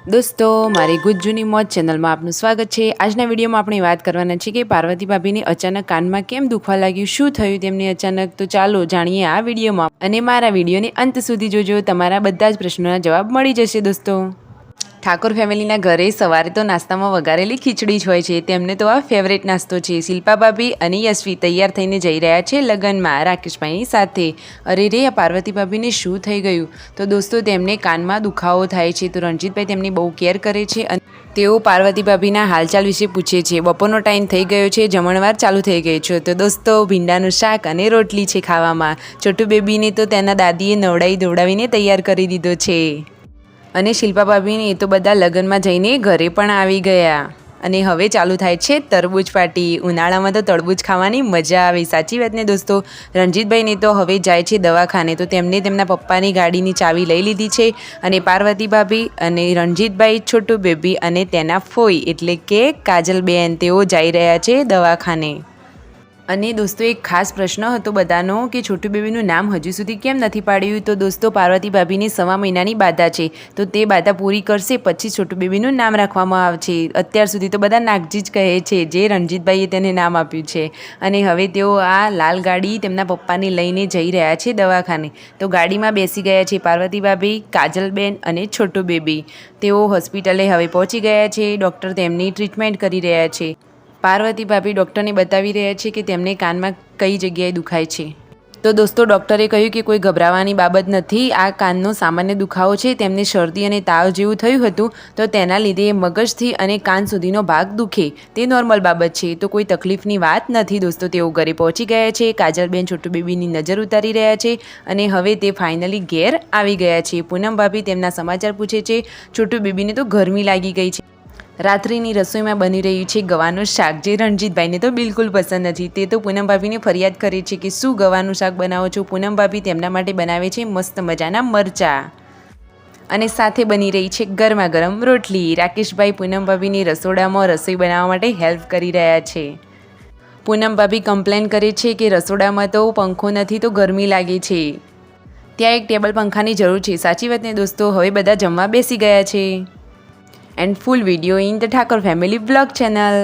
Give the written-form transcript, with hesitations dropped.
દોસ્તો મારી ગુજ્જુની મોજ ચેનલમાં આપનું સ્વાગત છે। આજના વિડીયોમાં આપણે વાત કરવાના છે કે પાર્વતી ભાભીને અચાનક કાનમાં કેમ દુખવા લાગ્યું, શું થયું તેમને અચાનક। તો ચાલો જાણીએ આ વિડીયોમાં અને મારા વિડીયોને અંત સુધી જોજો, તમારા બધા જ પ્રશ્નોના જવાબ મળી જશે। દોસ્તો ઠાકોર ફેમિલીના ઘરે સવારે તો નાસ્તામાં વઘારેલી ખીચડી જ હોય છે, તેમને તો આ ફેવરેટ નાસ્તો છે। શિલ્પા ભાભી અને યશવી તૈયાર થઈને જઈ રહ્યા છે લગ્નમાં રાકેશભાઈની સાથે। અરે રે, આ પાર્વતી ભાભીને શું થઈ ગયું? તો દોસ્તો તેમને કાનમાં દુખાવો થાય છે, તો રણજીતભાઈ તેમની બહુ કેર કરે છે અને તેઓ પાર્વતી ભાભીના હાલચાલ વિશે પૂછે છે। બપોરનો ટાઈમ થઈ ગયો છે, જમણવાર ચાલુ થઈ ગઈ છે, તો દોસ્તો ભીંડાનું શાક અને રોટલી છે ખાવામાં। છોટુ બેબીને તો તેના દાદીએ નવડાવી ધોવડાવીને તૈયાર કરી દીધો છે અને શિલ્પા ભાભીને એ તો બધા લગ્નમાં જઈને ઘરે પણ આવી ગયા અને હવે ચાલુ થાય છે તરબૂચ પાર્ટી। ઉનાળામાં તો તરબૂચ ખાવાની મજા આવે, સાચી વાત ને દોસ્તો। રણજીતભાઈને તો હવે જાય છે દવાખાને, તો તેમને તેમના પપ્પાની ગાડીની ચાવી લઈ લીધી છે અને પાર્વતી ભાભી અને રણજીતભાઈ, છોટુ બેબી અને તેના ફોઈ એટલે કે કાજલબેન તેઓ જઈ રહ્યા છે દવાખાને। અને દોસ્તો એક ખાસ પ્રશ્ન હતો બધાનો કે છોટુ બેબીનું નામ હજુ સુધી કેમ નથી પાડ્યું? તો દોસ્તો પાર્વતી ભાભીની 1.5 મહિનાની બાધા છે, તો તે બાધા પૂરી કરશે પછી છોટુ બેબીનું નામ રાખવામાં આવશે। અત્યાર સુધી તો બધા નાગજી જ કહે છે, જે રણજીતભાઈએ તેને નામ આપ્યું છે। અને હવે તેઓ આ લાલ ગાડી તેમના પપ્પાને લઈને જઈ રહ્યા છે દવાખાને। તો ગાડીમાં બેસી ગયા છે પાર્વતી ભાભી, કાજલબેન અને છોટુ બેબી। તેઓ હોસ્પિટલે હવે પહોંચી ગયા છે, ડૉક્ટર તેમની ટ્રીટમેન્ટ કરી રહ્યા છે। પાર્વતી ભાભી ડૉક્ટરને બતાવી રહ્યા છે કે તેમને કાનમાં કઈ જગ્યાએ દુખાય છે। તો દોસ્તો ડૉક્ટરે કહ્યું કે કોઈ ગભરાવાની બાબત નથી, આ કાનનો સામાન્ય દુખાવો છે। તેમને શરદી અને તાવ જેવું થયું હતું, તો તેના લીધે મગજથી અને કાન સુધીનો ભાગ દુખે, તે નોર્મલ બાબત છે, તો કોઈ તકલીફની વાત નથી દોસ્તો। તેઓ ઘરે પહોંચી ગયા છે, કાજલબેન છોટુ બેબીની નજર ઉતારી રહ્યા છે અને હવે તે ફાઇનલી ઘેર આવી ગયા છે। પૂનમ ભાભી તેમના સમાચાર પૂછે છે। છોટુ બેબીને તો ગરમી લાગી ગઈ છે, રાત્રિની રસોઈમાં બની રહ્યું છે ગવાનું શાક, જે રણજીતભાઈને તો બિલકુલ પસંદ નથી। તે તો પૂનમ ભાભીને ફરિયાદ કરે છે કે શું ગવાનું શાક બનાવો છો? પૂનમ ભાભી તેમના માટે બનાવે છે મસ્ત મજાના મરચાં અને સાથે બની રહી છે ગરમા ગરમ રોટલી। રાકેશભાઈ પૂનમ ભાભીની રસોડામાં રસોઈ બનાવવા માટે હેલ્પ કરી રહ્યા છે। પૂનમ ભાભી કમ્પ્લેન કરે છે કે રસોડામાં તો પંખો નથી તો ગરમી લાગે છે, ત્યાં એક ટેબલ પંખાની જરૂર છે, સાચી વાત ને દોસ્તો। હવે બધા જમવા બેસી ગયા છે. And full video in the Thakur family vlog channel.